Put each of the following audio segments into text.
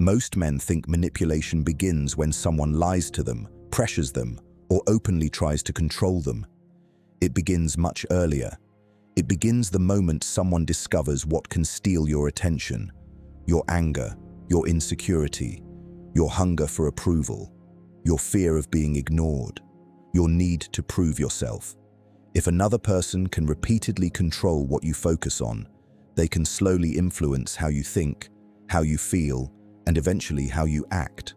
Most men think manipulation begins when someone lies to them, pressures them, or openly tries to control them. It begins much earlier. It begins the moment someone discovers what can steal your attention, your anger, your insecurity, your hunger for approval, your fear of being ignored, your need to prove yourself. If another person can repeatedly control what you focus on, they can slowly influence how you think, how you feel, and eventually how you act.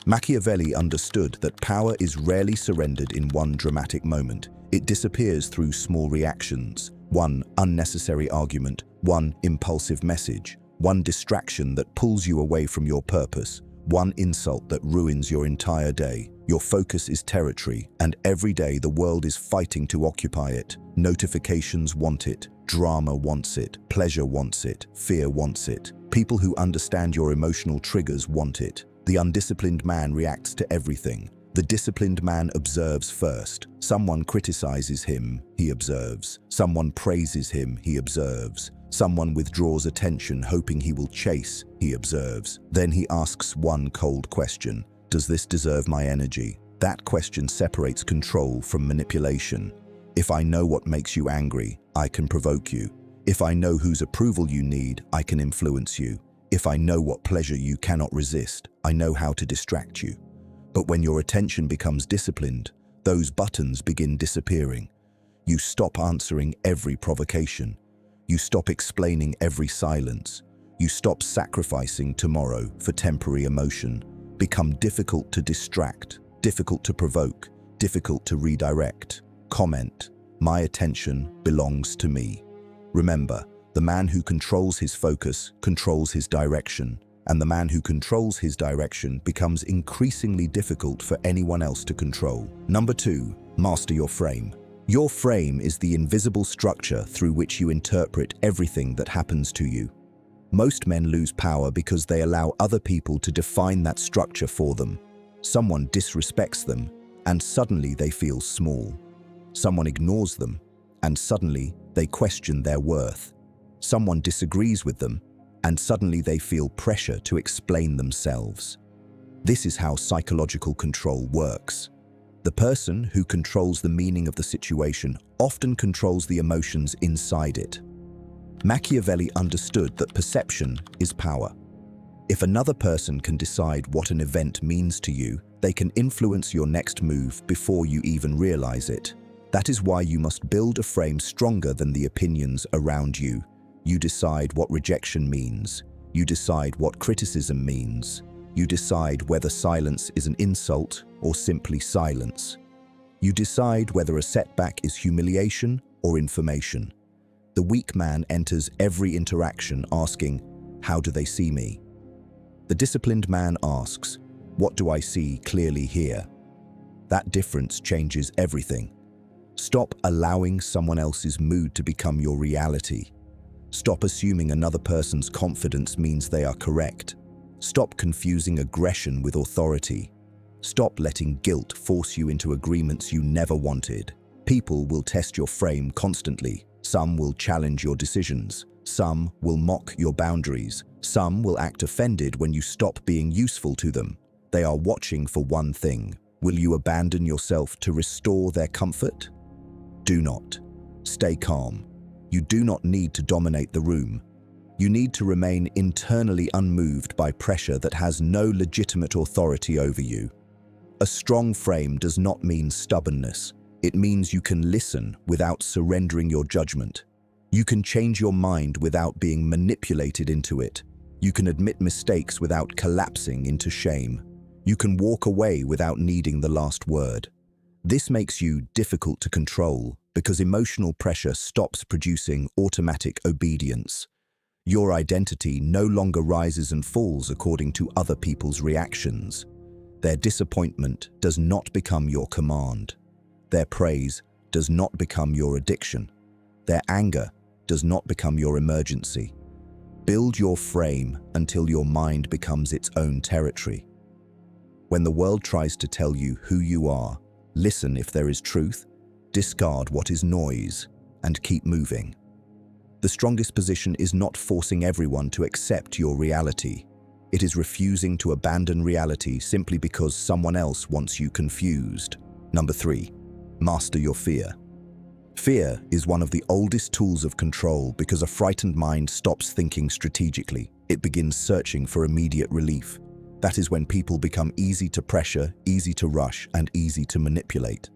Machiavelli understood that power is rarely surrendered in one dramatic moment. It disappears through small reactions, one unnecessary argument, one impulsive message, one distraction that pulls you away from your purpose, one insult that ruins your entire day. Your focus is territory, and every day the world is fighting to occupy it. Notifications want it, drama wants it, pleasure wants it, fear wants it. People who understand your emotional triggers want it. The undisciplined man reacts to everything. The disciplined man observes first. Someone criticizes him, he observes. Someone praises him, he observes. Someone withdraws attention, hoping he will chase, he observes. Then he asks one cold question: does this deserve my energy? That question separates control from manipulation. If I know what makes you angry, I can provoke you. If I know whose approval you need, I can influence you. If I know what pleasure you cannot resist, I know how to distract you. But when your attention becomes disciplined, those buttons begin disappearing. You stop answering every provocation. You stop explaining every silence. You stop sacrificing tomorrow for temporary emotion. Become difficult to distract, difficult to provoke, difficult to redirect. Comment: my attention belongs to me. Remember, the man who controls his focus controls his direction, and the man who controls his direction becomes increasingly difficult for anyone else to control. Number 2, master your frame. Your frame is the invisible structure through which you interpret everything that happens to you. Most men lose power because they allow other people to define that structure for them. Someone disrespects them, and suddenly they feel small. Someone ignores them, and suddenly they question their worth. Someone disagrees with them, and suddenly they feel pressure to explain themselves. This is how psychological control works. The person who controls the meaning of the situation often controls the emotions inside it. Machiavelli understood that perception is power. If another person can decide what an event means to you, they can influence your next move before you even realize it. That is why you must build a frame stronger than the opinions around you. You decide what rejection means. You decide what criticism means. You decide whether silence is an insult or simply silence. You decide whether a setback is humiliation or information. The weak man enters every interaction asking, "How do they see me?" The disciplined man asks, "What do I see clearly here?" That difference changes everything. Stop allowing someone else's mood to become your reality. Stop assuming another person's confidence means they are correct. Stop confusing aggression with authority. Stop letting guilt force you into agreements you never wanted. People will test your frame constantly. Some will challenge your decisions. Some will mock your boundaries. Some will act offended when you stop being useful to them. They are watching for one thing. Will you abandon yourself to restore their comfort? Do not. Stay calm. You do not need to dominate the room. You need to remain internally unmoved by pressure that has no legitimate authority over you. A strong frame does not mean stubbornness. It means you can listen without surrendering your judgment. You can change your mind without being manipulated into it. You can admit mistakes without collapsing into shame. You can walk away without needing the last word. This makes you difficult to control because emotional pressure stops producing automatic obedience. Your identity no longer rises and falls according to other people's reactions. Their disappointment does not become your command. Their praise does not become your addiction. Their anger does not become your emergency. Build your frame until your mind becomes its own territory. When the world tries to tell you who you are, listen if there is truth, discard what is noise, and keep moving. The strongest position is not forcing everyone to accept your reality. It is refusing to abandon reality simply because someone else wants you confused. Number 3. Master your fear. Fear is one of the oldest tools of control because a frightened mind stops thinking strategically. It begins searching for immediate relief. That is when people become easy to pressure, easy to rush, and easy to manipulate.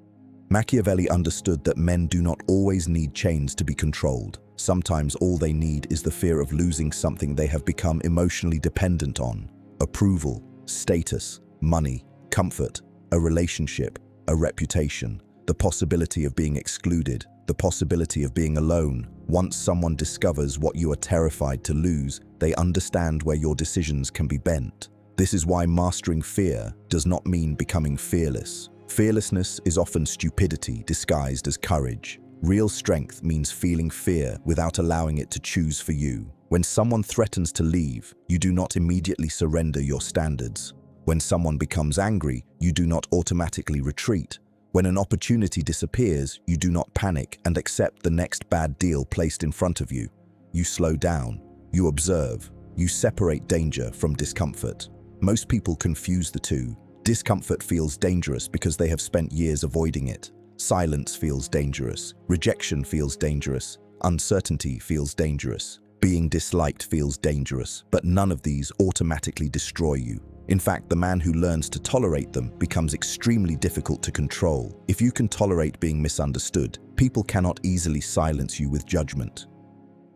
Machiavelli understood that men do not always need chains to be controlled. Sometimes all they need is the fear of losing something they have become emotionally dependent on: approval, status, money, comfort, a relationship, a reputation, the possibility of being excluded, the possibility of being alone. Once someone discovers what you are terrified to lose, they understand where your decisions can be bent. This is why mastering fear does not mean becoming fearless. Fearlessness is often stupidity disguised as courage. Real strength means feeling fear without allowing it to choose for you. When someone threatens to leave, you do not immediately surrender your standards. When someone becomes angry, you do not automatically retreat. When an opportunity disappears, you do not panic and accept the next bad deal placed in front of you. You slow down, you observe, you separate danger from discomfort. Most people confuse the two. Discomfort feels dangerous because they have spent years avoiding it. Silence feels dangerous. Rejection feels dangerous. Uncertainty feels dangerous. Being disliked feels dangerous, but none of these automatically destroy you. In fact, the man who learns to tolerate them becomes extremely difficult to control. If you can tolerate being misunderstood, people cannot easily silence you with judgment.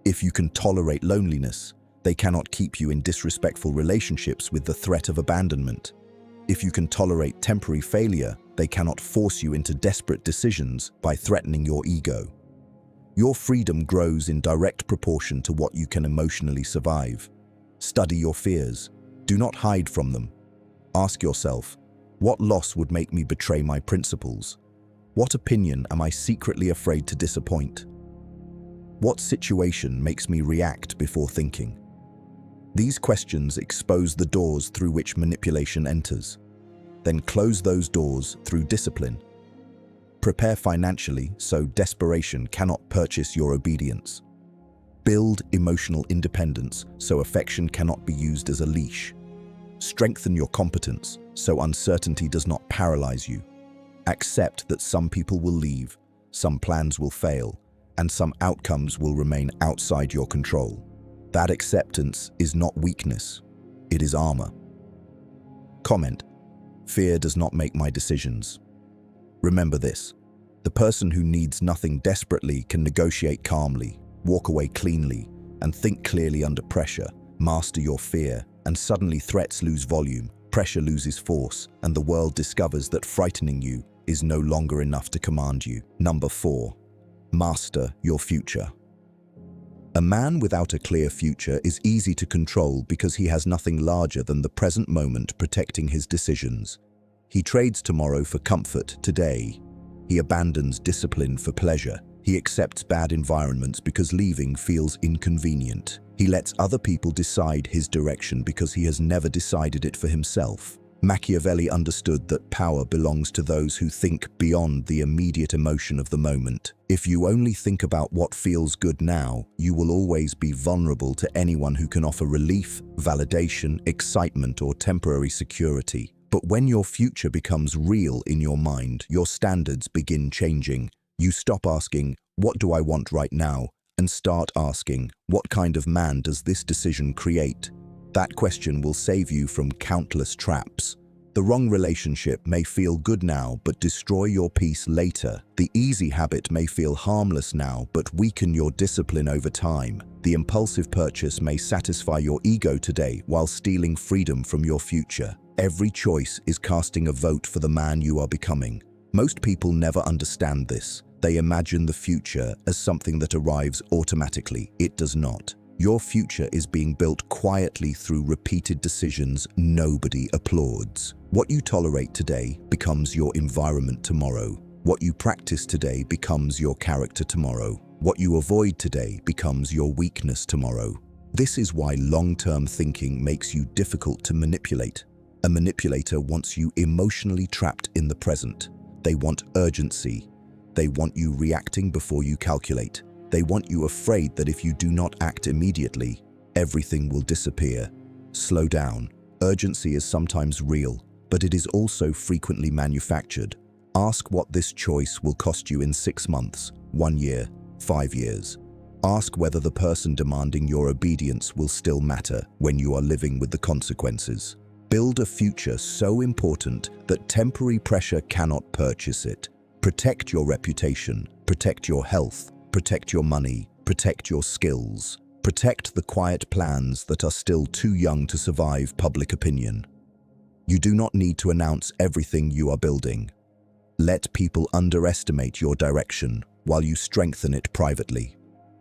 If you can tolerate loneliness, they cannot keep you in disrespectful relationships with the threat of abandonment. If you can tolerate temporary failure, they cannot force you into desperate decisions by threatening your ego. Your freedom grows in direct proportion to what you can emotionally survive. Study your fears. Do not hide from them. Ask yourself, what loss would make me betray my principles? What opinion am I secretly afraid to disappoint? What situation makes me react before thinking? These questions expose the doors through which manipulation enters. Then close those doors through discipline. Prepare financially so desperation cannot purchase your obedience. Build emotional independence so affection cannot be used as a leash. Strengthen your competence so uncertainty does not paralyze you. Accept that some people will leave, some plans will fail, and some outcomes will remain outside your control. That acceptance is not weakness, it is armor. Comment: fear does not make my decisions. Remember this: the person who needs nothing desperately can negotiate calmly, walk away cleanly, and think clearly under pressure. Master your fear, and suddenly threats lose volume, pressure loses force, and the world discovers that frightening you is no longer enough to command you. Number 4. Master your future. A man without a clear future is easy to control because he has nothing larger than the present moment protecting his decisions. He trades tomorrow for comfort today. He abandons discipline for pleasure. He accepts bad environments because leaving feels inconvenient. He lets other people decide his direction because he has never decided it for himself. Machiavelli understood that power belongs to those who think beyond the immediate emotion of the moment. If you only think about what feels good now, you will always be vulnerable to anyone who can offer relief, validation, excitement, or temporary security. But when your future becomes real in your mind, your standards begin changing. You stop asking, "What do I want right now?" and start asking, "What kind of man does this decision create?" That question will save you from countless traps. The wrong relationship may feel good now but destroy your peace later. The easy habit may feel harmless now but weaken your discipline over time. The impulsive purchase may satisfy your ego today while stealing freedom from your future. Every choice is casting a vote for the man you are becoming. Most people never understand this. They imagine the future as something that arrives automatically. It does not. Your future is being built quietly through repeated decisions nobody applauds. What you tolerate today becomes your environment tomorrow. What you practice today becomes your character tomorrow. What you avoid today becomes your weakness tomorrow. This is why long-term thinking makes you difficult to manipulate. A manipulator wants you emotionally trapped in the present. They want urgency. They want you reacting before you calculate. They want you afraid that if you do not act immediately, everything will disappear. Slow down. Urgency is sometimes real, but it is also frequently manufactured. Ask what this choice will cost you in 6 months, 1 year, 5 years. Ask whether the person demanding your obedience will still matter when you are living with the consequences. Build a future so important that temporary pressure cannot purchase it. Protect your reputation, protect your health, protect your money, protect your skills. Protect the quiet plans that are still too young to survive public opinion. You do not need to announce everything you are building. Let people underestimate your direction while you strengthen it privately.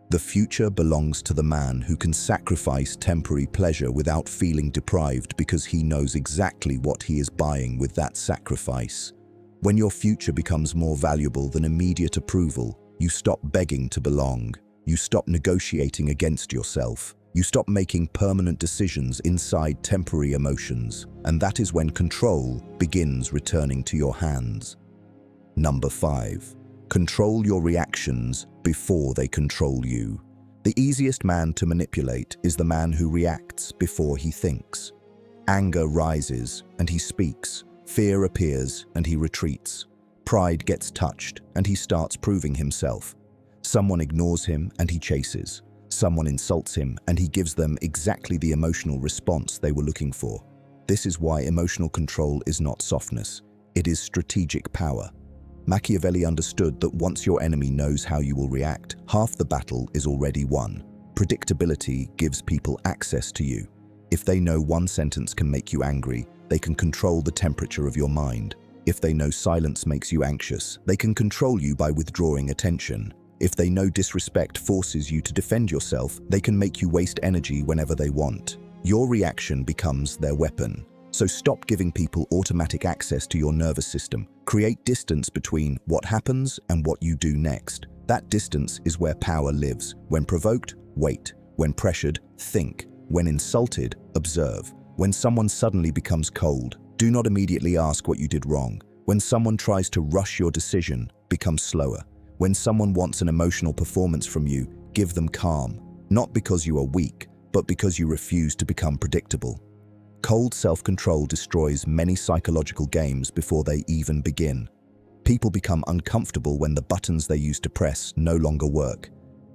The future belongs to the man who can sacrifice temporary pleasure without feeling deprived because he knows exactly what he is buying with that sacrifice. When your future becomes more valuable than immediate approval, you stop begging to belong. You stop negotiating against yourself. You stop making permanent decisions inside temporary emotions, and that is when control begins returning to your hands. Number 5. Control your reactions before they control you. The easiest man to manipulate is the man who reacts before he thinks. Anger rises and he speaks. Fear appears and he retreats. Pride gets touched and he starts proving himself. Someone ignores him and he chases. Someone insults him and he gives them exactly the emotional response they were looking for. This is why emotional control is not softness. It is strategic power. Machiavelli understood that once your enemy knows how you will react, half the battle is already won. Predictability gives people access to you. If they know one sentence can make you angry, they can control the temperature of your mind. If they know silence makes you anxious, they can control you by withdrawing attention. If they know disrespect forces you to defend yourself, they can make you waste energy whenever they want. Your reaction becomes their weapon. So stop giving people automatic access to your nervous system. Create distance between what happens and what you do next. That distance is where power lives. When provoked, wait. When pressured, think. When insulted, observe. When someone suddenly becomes cold, do not immediately ask what you did wrong. When someone tries to rush your decision, become slower. When someone wants an emotional performance from you, give them calm. Not because you are weak, but because you refuse to become predictable. Cold self-control destroys many psychological games before they even begin. People become uncomfortable when the buttons they used to press no longer work.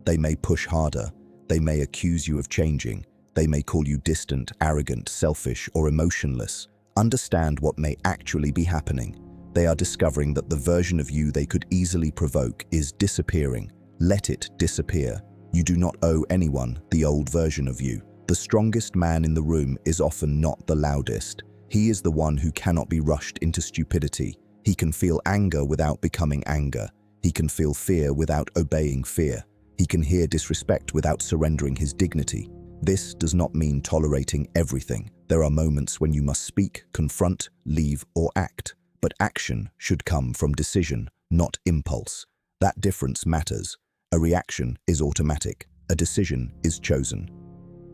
They may push harder. They may accuse you of changing. They may call you distant, arrogant, selfish, or emotionless. Understand what may actually be happening. They are discovering that the version of you they could easily provoke is disappearing. Let it disappear. You do not owe anyone the old version of you. The strongest man in the room is often not the loudest. He is the one who cannot be rushed into stupidity. He can feel anger without becoming anger. He can feel fear without obeying fear. He can hear disrespect without surrendering his dignity. This does not mean tolerating everything. There are moments when you must speak, confront, leave, or act. But action should come from decision, not impulse. That difference matters. A reaction is automatic. A decision is chosen.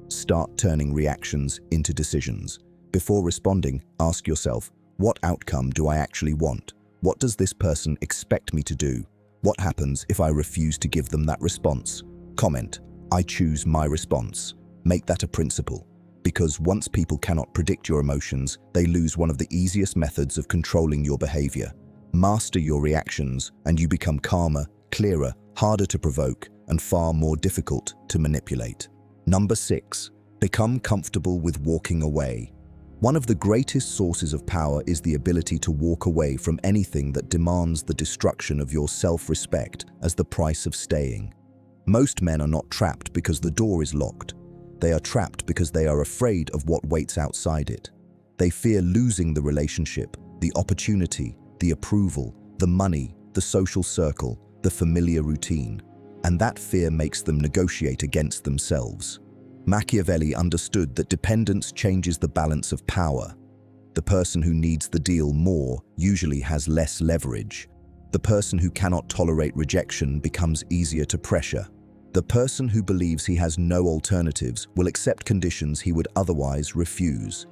Start turning reactions into decisions. Before responding, ask yourself, what outcome do I actually want? What does this person expect me to do? What happens if I refuse to give them that response? Comment, I choose my response. Make that a principle. Because once people cannot predict your emotions, they lose one of the easiest methods of controlling your behavior. Master your reactions, and you become calmer, clearer, harder to provoke, and far more difficult to manipulate. Number 6. Become comfortable with walking away. One of the greatest sources of power is the ability to walk away from anything that demands the destruction of your self-respect as the price of staying. Most men are not trapped because the door is locked. They are trapped because they are afraid of what waits outside it. They fear losing the relationship, the opportunity, the approval, the money, the social circle, the familiar routine. And that fear makes them negotiate against themselves. Machiavelli understood that dependence changes the balance of power. The person who needs the deal more usually has less leverage. The person who cannot tolerate rejection becomes easier to pressure. The person who believes he has no alternatives will accept conditions he would otherwise refuse.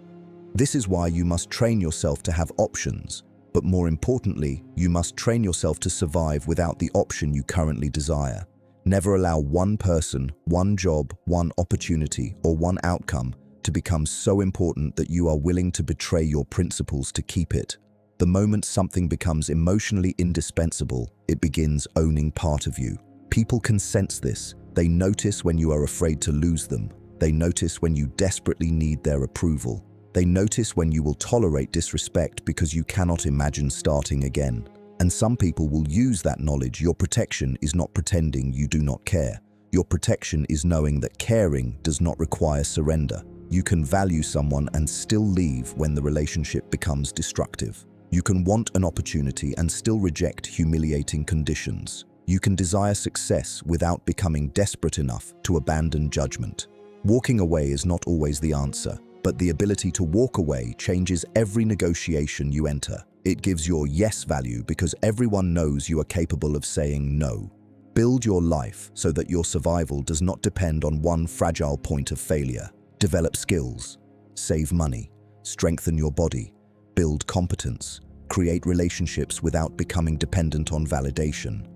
This is why you must train yourself to have options, but more importantly, you must train yourself to survive without the option you currently desire. Never allow one person, one job, one opportunity, or one outcome to become so important that you are willing to betray your principles to keep it. The moment something becomes emotionally indispensable, it begins owning part of you. People can sense this. They notice when you are afraid to lose them. They notice when you desperately need their approval. They notice when you will tolerate disrespect because you cannot imagine starting again. And some people will use that knowledge. Your protection is not pretending you do not care. Your protection is knowing that caring does not require surrender. You can value someone and still leave when the relationship becomes destructive. You can want an opportunity and still reject humiliating conditions. You can desire success without becoming desperate enough to abandon judgment. Walking away is not always the answer, but the ability to walk away changes every negotiation you enter. It gives your yes value because everyone knows you are capable of saying no. Build your life so that your survival does not depend on one fragile point of failure. Develop skills, save money, strengthen your body, build competence, create relationships without becoming dependent on validation.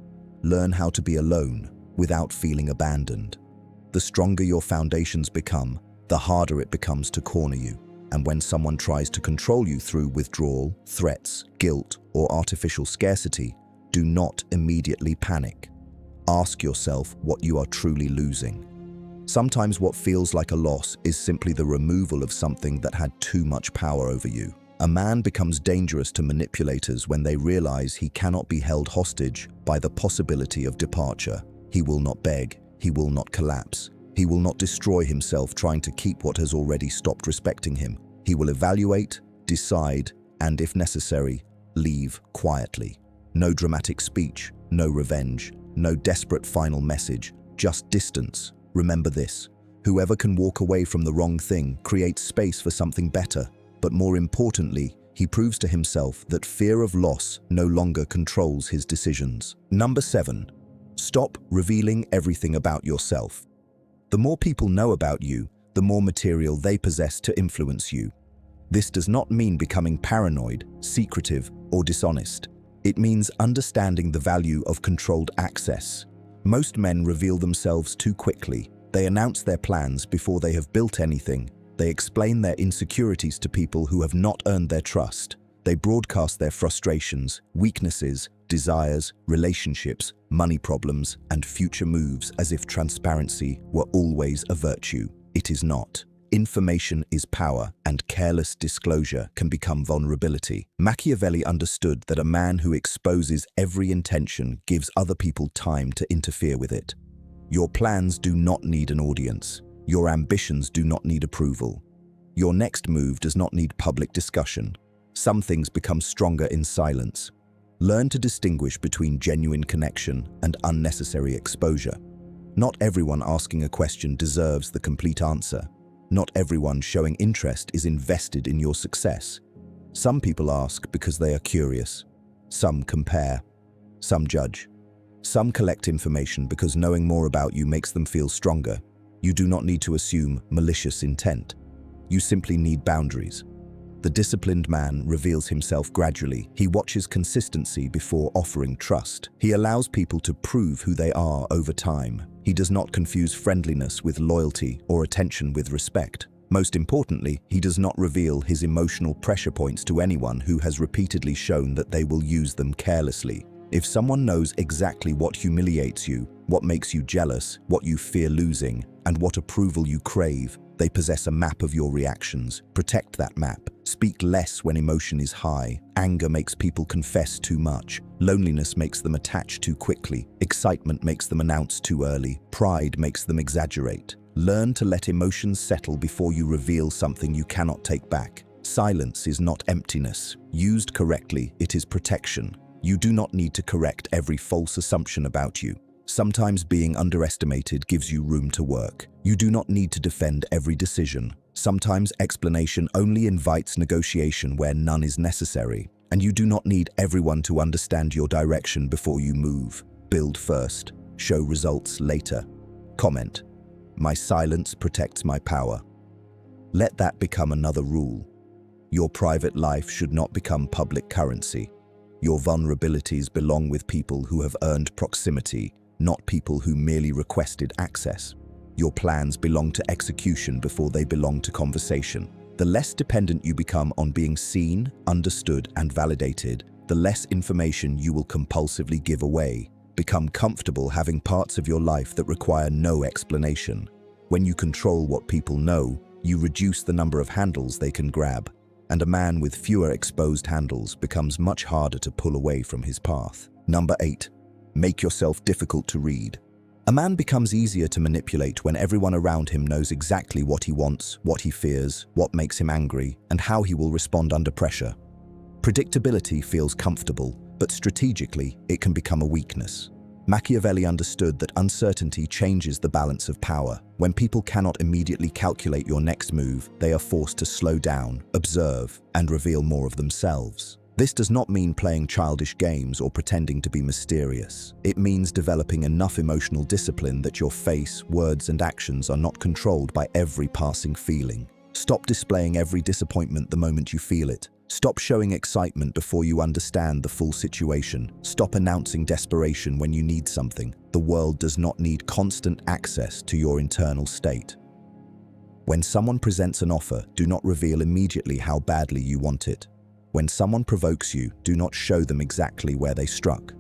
Learn how to be alone without feeling abandoned. The stronger your foundations become, the harder it becomes to corner you. And when someone tries to control you through withdrawal, threats, guilt, or artificial scarcity, do not immediately panic. Ask yourself what you are truly losing. Sometimes what feels like a loss is simply the removal of something that had too much power over you. A man becomes dangerous to manipulators when they realize he cannot be held hostage by the possibility of departure. He will not beg, he will not collapse. He will not destroy himself trying to keep what has already stopped respecting him. He will evaluate, decide, and if necessary, leave quietly. No dramatic speech, no revenge, no desperate final message, just distance. Remember this: whoever can walk away from the wrong thing creates space for something better. But more importantly, he proves to himself that fear of loss no longer controls his decisions. Number 7. Stop revealing everything about yourself. The more people know about you, the more material they possess to influence you. This does not mean becoming paranoid, secretive, or dishonest. It means understanding the value of controlled access. Most men reveal themselves too quickly. They announce their plans before they have built anything. They explain their insecurities to people who have not earned their trust. They broadcast their frustrations, weaknesses, desires, relationships, money problems, and future moves as if transparency were always a virtue. It is not. Information is power, and careless disclosure can become vulnerability. Machiavelli understood that a man who exposes every intention gives other people time to interfere with it. Your plans do not need an audience. Your ambitions do not need approval. Your next move does not need public discussion. Some things become stronger in silence. Learn to distinguish between genuine connection and unnecessary exposure. Not everyone asking a question deserves the complete answer. Not everyone showing interest is invested in your success. Some people ask because they are curious. Some compare. Some judge. Some collect information because knowing more about you makes them feel stronger. You do not need to assume malicious intent. You simply need boundaries. The disciplined man reveals himself gradually. He watches consistency before offering trust. He allows people to prove who they are over time. He does not confuse friendliness with loyalty or attention with respect. Most importantly, he does not reveal his emotional pressure points to anyone who has repeatedly shown that they will use them carelessly. If someone knows exactly what humiliates you, what makes you jealous, what you fear losing, and what approval you crave, they possess a map of your reactions. Protect that map. Speak less when emotion is high. Anger makes people confess too much. Loneliness makes them attach too quickly. Excitement makes them announce too early. Pride makes them exaggerate. Learn to let emotions settle before you reveal something you cannot take back. Silence is not emptiness. Used correctly, it is protection. You do not need to correct every false assumption about you. Sometimes being underestimated gives you room to work. You do not need to defend every decision. Sometimes explanation only invites negotiation where none is necessary. And you do not need everyone to understand your direction before you move. Build first. Show results later. Comment: my silence protects my power. Let that become another rule. Your private life should not become public currency. Your vulnerabilities belong with people who have earned proximity, not people who merely requested access. Your plans belong to execution before they belong to conversation. The less dependent you become on being seen, understood, and validated, the less information you will compulsively give away. Become comfortable having parts of your life that require no explanation. When you control what people know, you reduce the number of handles they can grab, and a man with fewer exposed handles becomes much harder to pull away from his path. Number 8. Make yourself difficult to read. A man becomes easier to manipulate when everyone around him knows exactly what he wants, what he fears, what makes him angry, and how he will respond under pressure. Predictability feels comfortable, but strategically, it can become a weakness. Machiavelli understood that uncertainty changes the balance of power. When people cannot immediately calculate your next move, they are forced to slow down, observe, and reveal more of themselves. This does not mean playing childish games or pretending to be mysterious. It means developing enough emotional discipline that your face, words, and actions are not controlled by every passing feeling. Stop displaying every disappointment the moment you feel it. Stop showing excitement before you understand the full situation. Stop announcing desperation when you need something. The world does not need constant access to your internal state. When someone presents an offer, do not reveal immediately how badly you want it. When someone provokes you, do not show them exactly where they struck.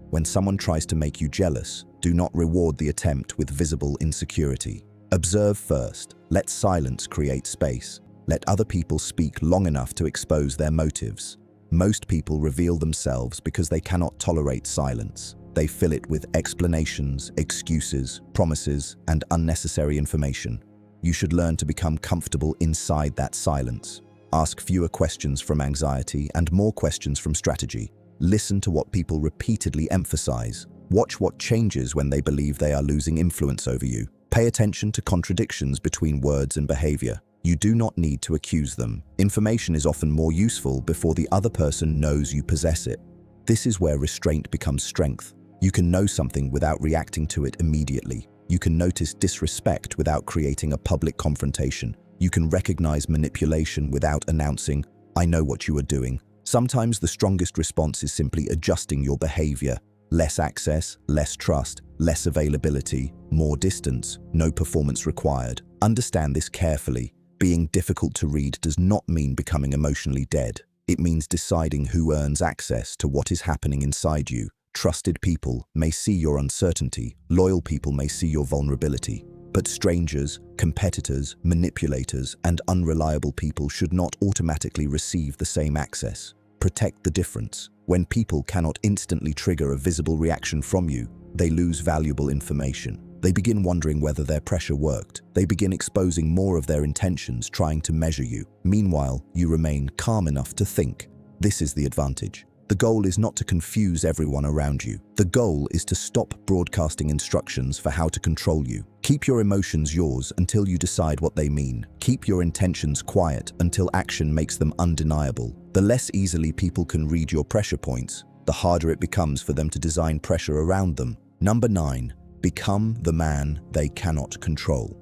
When someone tries to make you jealous, do not reward the attempt with visible insecurity. Observe first. Let silence create space. Let other people speak long enough to expose their motives. Most people reveal themselves because they cannot tolerate silence. They fill it with explanations, excuses, promises, and unnecessary information. You should learn to become comfortable inside that silence. Ask fewer questions from anxiety and more questions from strategy. Listen to what people repeatedly emphasize. Watch what changes when they believe they are losing influence over you. Pay attention to contradictions between words and behavior. You do not need to accuse them. Information is often more useful before the other person knows you possess it. This is where restraint becomes strength. You can know something without reacting to it immediately. You can notice disrespect without creating a public confrontation. You can recognize manipulation without announcing, "I know what you are doing." Sometimes the strongest response is simply adjusting your behavior. Less access, less trust, less availability, more distance, no performance required. Understand this carefully. Being difficult to read does not mean becoming emotionally dead. It means deciding who earns access to what is happening inside you. Trusted people may see your uncertainty. Loyal people may see your vulnerability. But strangers, competitors, manipulators, and unreliable people should not automatically receive the same access. Protect the difference. When people cannot instantly trigger a visible reaction from you, they lose valuable information. They begin wondering whether their pressure worked. They begin exposing more of their intentions, trying to measure you. Meanwhile, you remain calm enough to think. This is the advantage. The goal is not to confuse everyone around you. The goal is to stop broadcasting instructions for how to control you. Keep your emotions yours until you decide what they mean. Keep your intentions quiet until action makes them undeniable. The less easily people can read your pressure points, the harder it becomes for them to design pressure around them. Number 9. Become the man they cannot control.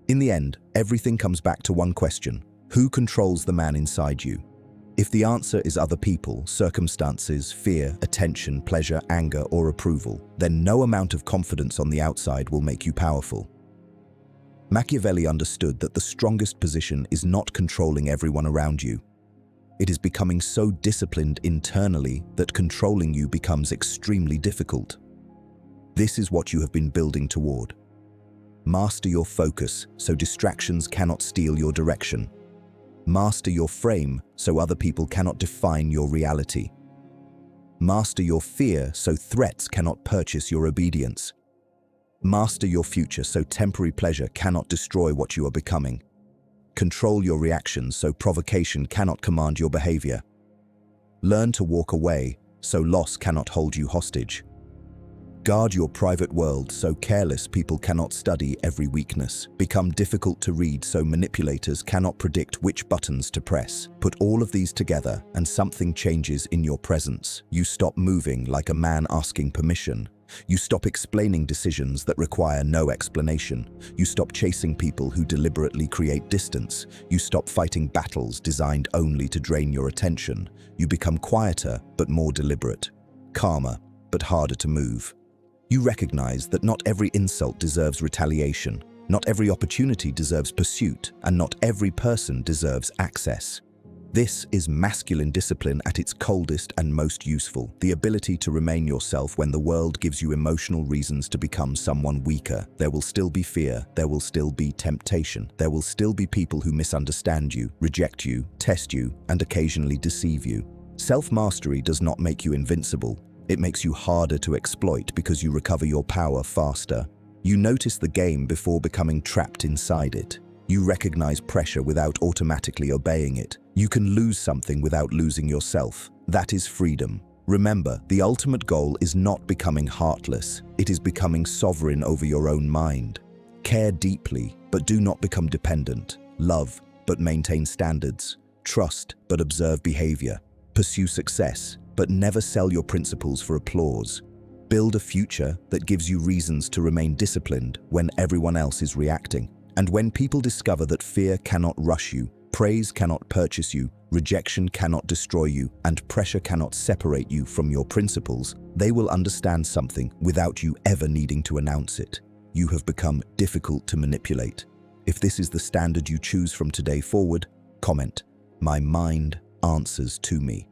In the end, everything comes back to one question. Who controls the man inside you? If the answer is other people, circumstances, fear, attention, pleasure, anger, or approval, then no amount of confidence on the outside will make you powerful. Machiavelli understood that the strongest position is not controlling everyone around you. It is becoming so disciplined internally that controlling you becomes extremely difficult. This is what you have been building toward. Master your focus so distractions cannot steal your direction. Master your frame so other people cannot define your reality. Master your fear so threats cannot purchase your obedience. Master your future so temporary pleasure cannot destroy what you are becoming. Control your reactions so provocation cannot command your behavior. Learn to walk away so loss cannot hold you hostage. Guard your private world so careless people cannot study every weakness. Become difficult to read so manipulators cannot predict which buttons to press. Put all of these together and something changes in your presence. You stop moving like a man asking permission. You stop explaining decisions that require no explanation. You stop chasing people who deliberately create distance. You stop fighting battles designed only to drain your attention. You become quieter but more deliberate, calmer but harder to move. You recognize that not every insult deserves retaliation, not every opportunity deserves pursuit, and not every person deserves access. This is masculine discipline at its coldest and most useful, the ability to remain yourself when the world gives you emotional reasons to become someone weaker. There will still be fear, there will still be temptation, there will still be people who misunderstand you, reject you, test you, and occasionally deceive you. Self-mastery does not make you invincible. It makes you harder to exploit because you recover your power faster. You notice the game before becoming trapped inside it. You recognize pressure without automatically obeying it. You can lose something without losing yourself. That is freedom. Remember, the ultimate goal is not becoming heartless. It is becoming sovereign over your own mind. Care deeply, but do not become dependent. Love, but maintain standards. Trust, but observe behavior. Pursue success, but never sell your principles for applause. Build a future that gives you reasons to remain disciplined when everyone else is reacting. And when people discover that fear cannot rush you, praise cannot purchase you, rejection cannot destroy you, and pressure cannot separate you from your principles, they will understand something without you ever needing to announce it. You have become difficult to manipulate. If this is the standard you choose from today forward, comment, "My mind answers to me."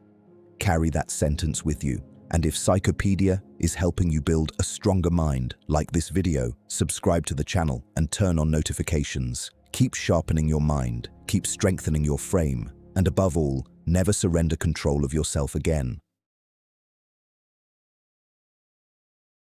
Carry that sentence with you. And if Psychopedia is helping you build a stronger mind, like this video, subscribe to the channel and turn on notifications. Keep sharpening your mind, keep strengthening your frame, and above all, never surrender control of yourself again.